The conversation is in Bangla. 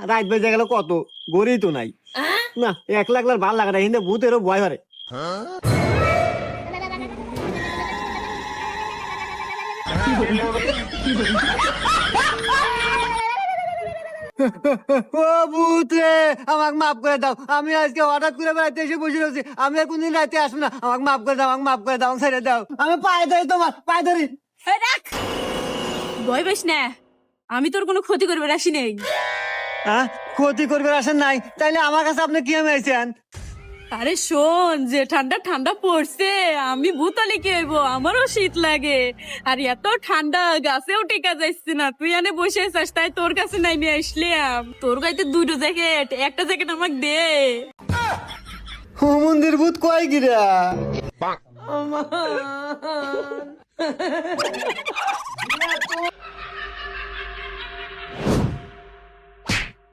রাত বেজে গেল কত, গড়ি তো নাই না, একলা একলা ভাল লাগে না, হিন্দে ভূতেরও ভয় করে। ও ভূত রে, আমাকে মাফ করে দাও, আমি আজকে হঠাৎ করে বেড়াতে এসে বসে রয়েছি, আমি আর কোনদিন রাতে আসবো না, আমাকে মাফ করে দাও, আমাকে মাফ করে দাও, ছেড়ে দাও, আমি পায়ে ধরি, তোমার পায়ে ধরি। রাখ, ভয় পাইস না, আমি তোর কোনো ক্ষতি করবে আসি নেই। হ্যাঁ, ক্ষতি করবে আসেন নাই, তাইলে আমার কাছে আপনি কি আমি আইছেন? আরে শোন, যে ঠান্ডা ঠান্ডা পড়ছে, আমি ভূতালি কি হইব, আমারও শীত লাগে, আর এত ঠান্ডা গাছেও টিকা যাচ্ছে না, তুই এনে বসে আছিস, তাই তোর কাছে নাইমে আসলাম। তোর গাইতে দুটো জ্যাকেট, একটা জ্যাকেট আমাকে দে। ও মন্দির ভূত কয় গিরা।